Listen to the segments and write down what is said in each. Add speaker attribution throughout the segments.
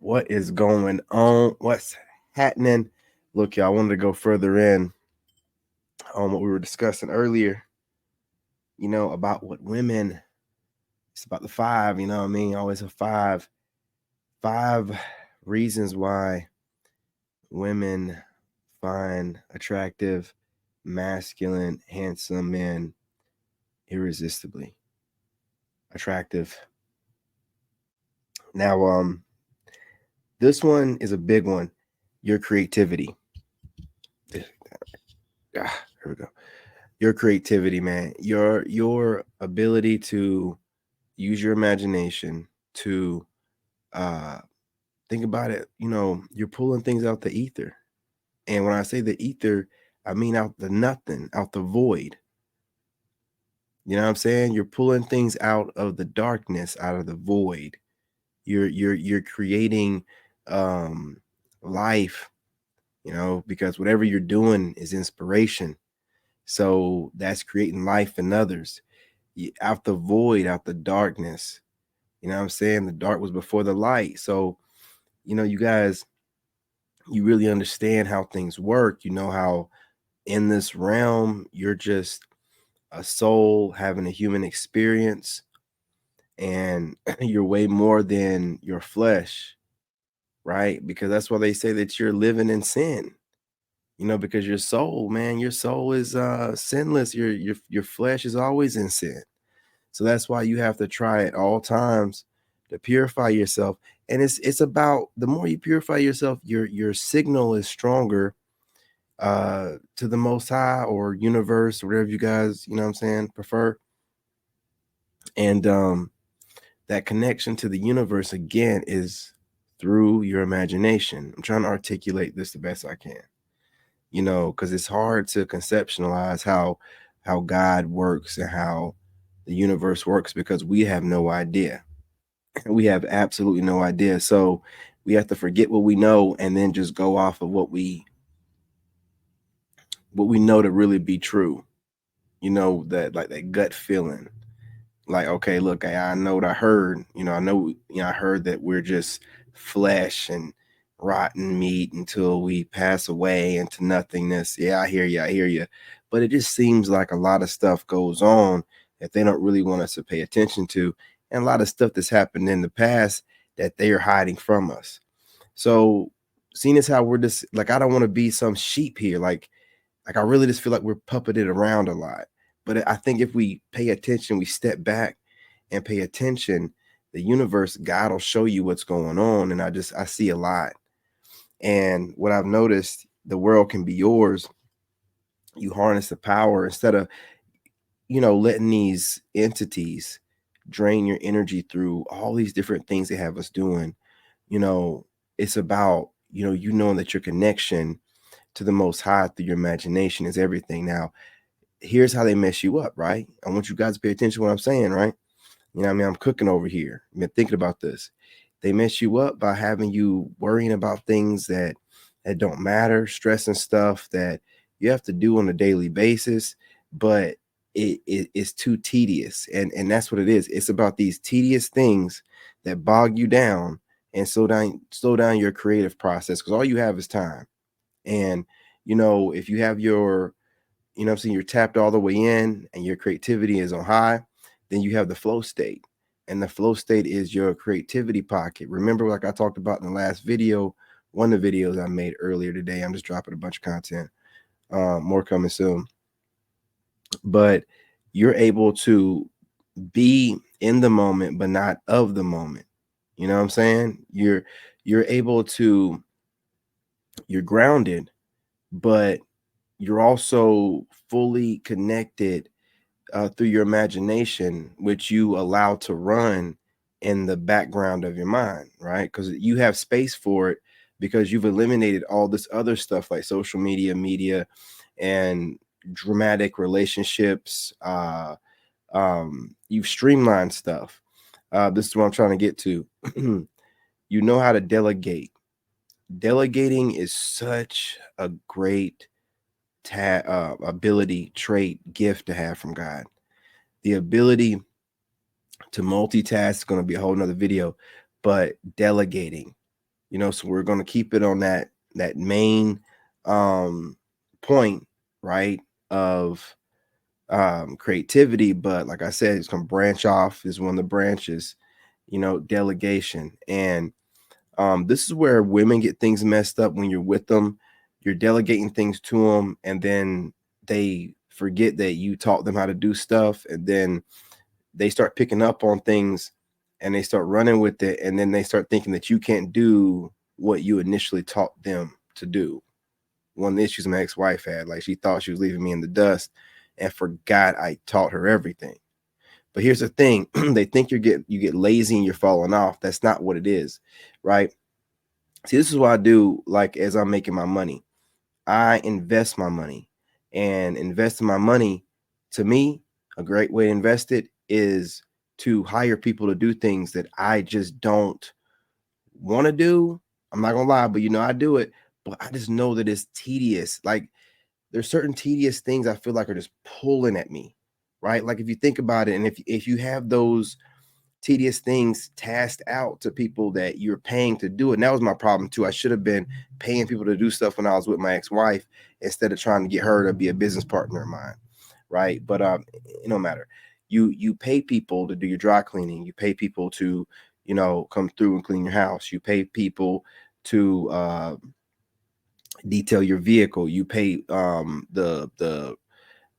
Speaker 1: What is going on? What's happening? Look, y'all, I wanted to go further in on what we were discussing earlier, about what women, it's about the five, you know what I mean? Always a five reasons why women find attractive, masculine, handsome men irresistibly attractive. Now, this one is a big one. Your creativity. Here we go. Your creativity, man. Your ability to use your imagination to uh think about it. You're pulling things out the ether. And when I say the ether, I mean out the nothing, out the void. You know what I'm saying? You're pulling things out of the darkness, out of the void. You're creating um life, because whatever you're doing is inspiration. So that's creating life in others. Out the void, out the darkness. You know what I'm saying? The dark was before the light. So, you guys, you really understand how things work. You know how in this realm, you're just a soul having a human experience, and you're way more than your flesh, right? Because that's why they say that you're living in sin. Because your soul, man, your soul is sinless. Your flesh is always in sin. So that's why you have to try at all times to purify yourself. And it's about, the more you purify yourself, your signal is stronger to the Most High or universe, whatever you guys, you know what I'm saying, prefer. And that connection to the universe, again, is through your imagination. I'm trying to articulate this the best I can, because it's hard to conceptualize how God works and how the universe works, because we have no idea. We have absolutely no idea. So we have to forget what we know and then just go off of what we know to really be true. That, like, that gut feeling. Like, okay, look, I know what I heard. I heard that we're just flesh and rotten meat until we pass away into nothingness. Yeah, I hear you. I hear you. But it just seems like a lot of stuff goes on that they don't really want us to pay attention to, and a lot of stuff that's happened in the past that they are hiding from us. So, seeing as how we're just like, I don't want to be some sheep here. Like I really just feel like we're puppeted around a lot. But I think if we pay attention, we step back and pay attention, the universe, God will show you what's going on. And I see a lot. And what I've noticed, the world can be yours. You harness the power instead of, letting these entities drain your energy through all these different things they have us doing. You know, it's about, knowing that your connection to the Most High through your imagination is everything. Now, here's how they mess you up, right? I want you guys to pay attention to what I'm saying, right? You know what I mean? I'm cooking over here. I've been thinking about this. They mess you up by having you worrying about things that don't matter, stressing stuff that you have to do on a daily basis, but it's too tedious. And that's what it is. It's about these tedious things that bog you down and slow down your creative process, because all you have is time. And if you have your, I'm saying, you're tapped all the way in and your creativity is on high, then you have the flow state. And the flow state is your creativity pocket. Remember, like I talked about in the last video, one of the videos I made earlier today. I'm just dropping a bunch of content. More coming soon. But you're able to be in the moment, but not of the moment. You know what I'm saying? You're able to, you're grounded, but you're also fully connected through your imagination, which you allow to run in the background of your mind, right? Because you have space for it, because you've eliminated all this other stuff like social media, and dramatic relationships. You've streamlined stuff. This is what I'm trying to get to. You know how to delegate. Delegating is such a great ability, trait, gift to have from God. The ability to multitask is going to be a whole nother video, but delegating, So we're going to keep it on that main um point, right, of creativity. But like I said, it's going to branch off, is one of the branches, delegation. And this is where women get things messed up. When you're with them, you're delegating things to them, and then they forget that you taught them how to do stuff, and then they start picking up on things and they start running with it, and then they start thinking that you can't do what you initially taught them to do. One of the issues my ex-wife had, like, she thought she was leaving me in the dust and forgot I taught her everything. But here's the thing, they think you get lazy and you're falling off. That's not what it is, right? See, this is what I do. Like, as I'm making my money, I invest my money. And investing my money, to me, a great way to invest it is to hire people to do things that I just don't want to do. I'm not gonna lie, but I do it, but I just know that it's tedious. Like, there's certain tedious things I feel like are just pulling at me, right? Like, if you think about it, and if you have those tedious things tasked out to people that you're paying to do it. And that was my problem too. I should have been paying people to do stuff when I was with my ex-wife, instead of trying to get her to be a business partner of mine, right? But it don't matter. You pay people to do your dry cleaning. You pay people to come through and clean your house. You pay people to detail your vehicle. You pay the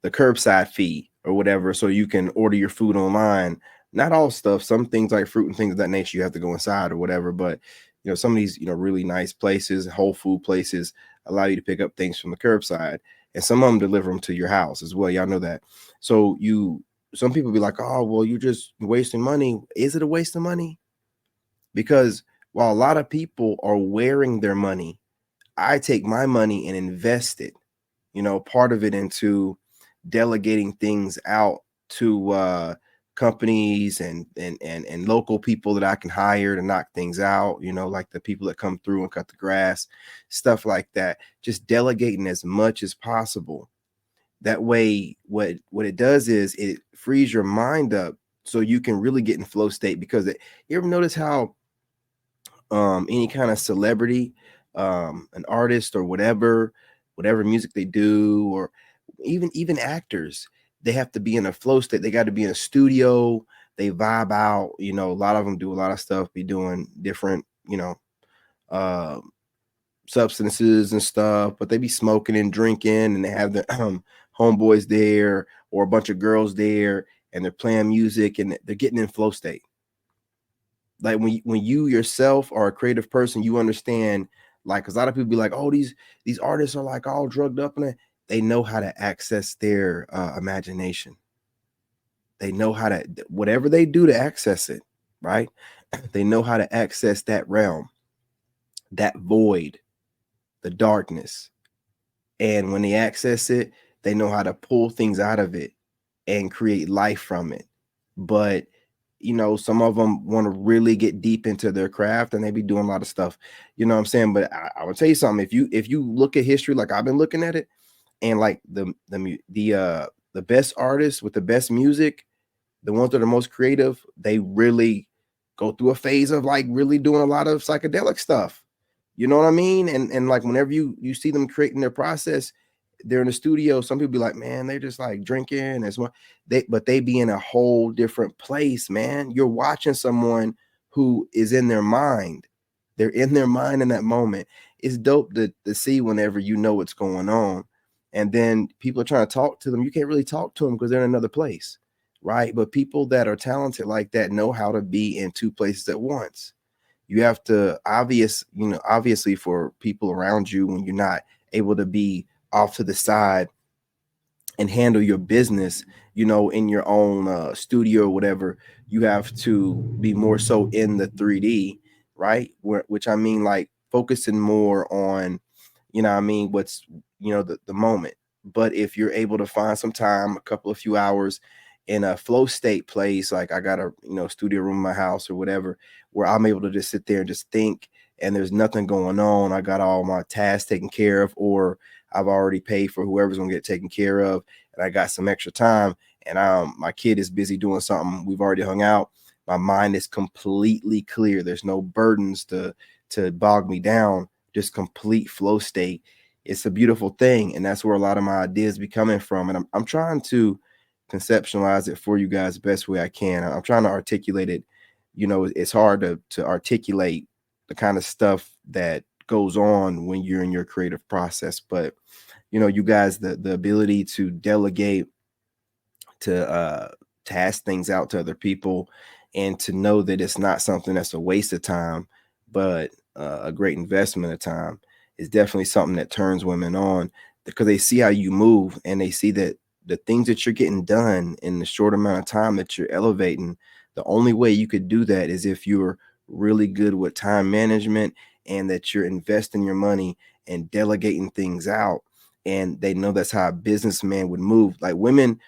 Speaker 1: curbside fee or whatever, so you can order your food online. Not all stuff. Some things like fruit and things of that nature, you have to go inside or whatever. But some of these really nice places, whole food places, allow you to pick up things from the curbside, and some of them deliver them to your house as well. Y'all know that. So some people be like, oh, well, you're just wasting money. Is it a waste of money? Because while a lot of people are wearing their money, I take my money and invest it, part of it into delegating things out to companies and local people that I can hire to knock things out, like the people that come through and cut the grass, stuff like that. Just delegating as much as possible. That way, what it does is it frees your mind up so you can really get in flow state. Because you ever notice how any kind of celebrity, an artist or whatever music they do, or even actors, they have to be in a flow state. They got to be in a studio. They vibe out. A lot of them do a lot of stuff, be doing different, uh, substances and stuff, but they be smoking and drinking, and they have the homeboys there or a bunch of girls there, and they're playing music and they're getting in flow state. Like, when you yourself are a creative person, you understand, like, because a lot of people be like, oh, these artists are like all drugged up, and they know how to access their imagination. They know how to, whatever they do to access it, right? They know how to access that realm, that void, the darkness. And when they access it, they know how to pull things out of it and create life from it. But some of them want to really get deep into their craft, and they be doing a lot of stuff. You know what I'm saying? But I will tell you something. If you look at history, like I've been looking at it, and like the best artists with the best music, the ones that are most creative, they really go through a phase of like really doing a lot of psychedelic stuff. You know what I mean? And like, whenever you see them creating their process, they're in the studio. Some people be like, man, they're just like drinking as well. But they be in a whole different place, man. You're watching someone who is in their mind. They're in their mind in that moment. It's dope to see whenever what's going on. And then people are trying to talk to them. You can't really talk to them because they're in another place, right? But people that are talented like that know how to be in two places at once. You have to obviously, for people around you, when you're not able to be off to the side and handle your business, in your own studio or whatever, you have to be more so in the 3D, right? Which I mean, like, focusing more on, I mean, what's, the moment. But if you're able to find some time, a couple of few hours in a flow state place, like I got a, studio room in my house or whatever, where I'm able to just sit there and just think, and there's nothing going on. I got all my tasks taken care of, or I've already paid for whoever's gonna get taken care of, and I got some extra time, and my kid is busy doing something. We've already hung out. My mind is completely clear. There's no burdens to bog me down, just complete flow state. It's a beautiful thing. And that's where a lot of my ideas be coming from. And I'm trying to conceptualize it for you guys the best way I can. I'm trying to articulate it. You know, it's hard to articulate the kind of stuff that goes on when you're in your creative process. But, you know, you guys, the ability to delegate, to task things out to other people, and to know that it's not something that's a waste of time, but a great investment of time, is definitely something that turns women on, because they see how you move and they see that the things that you're getting done in the short amount of time that you're elevating, the only way you could do that is if you're really good with time management, and that you're investing your money and delegating things out. And they know that's how a businessman would move. Like women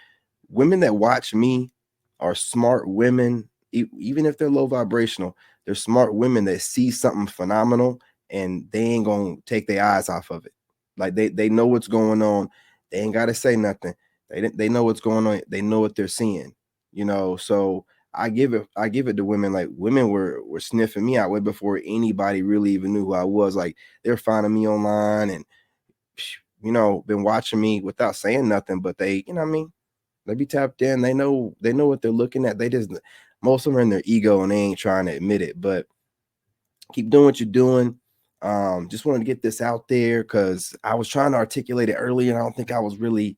Speaker 1: that watch me are smart women, even if they're low vibrational. They're smart women that see something phenomenal and they ain't gonna take their eyes off of it. Like they know what's going on. They ain't gotta say nothing. They know what's going on. They know what they're seeing. You know, so I give it to women. Like, women were sniffing me out way before anybody really even knew who I was. Like, they're finding me online and, you know, been watching me without saying nothing, but they, you know what I mean? They be tapped in. They know what they're looking at. They just, most of them are in their ego and they ain't trying to admit it. But keep doing what you're doing. Just wanted to get this out there because I was trying to articulate it earlier, and I don't think I was really,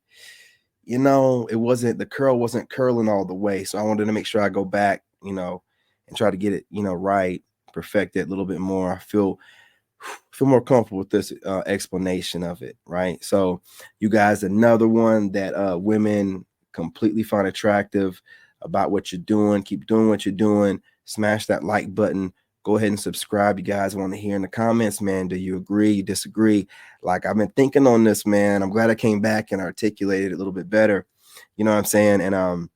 Speaker 1: you know, the curl wasn't curling all the way. So I wanted to make sure I go back, you know, and try to get it, you know, right, perfect it a little bit more. I feel more comfortable with this explanation of it, right? So you guys, another one that women completely find attractive about what you're doing. Keep doing what you're doing. Smash that like button. Go ahead and subscribe. You guys want to hear in the comments, man, do you agree, disagree? Like, I've been thinking on this, man. I'm glad I came back and articulated it a little bit better. You know what I'm saying? And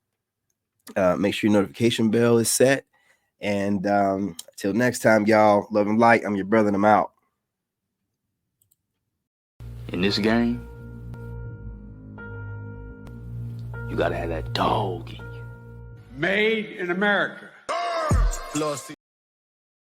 Speaker 1: make sure your notification bell is set. And till next time, y'all, love and light. I'm your brother, and I'm out.
Speaker 2: In this game, you gotta have that dog in you.
Speaker 3: Made in America.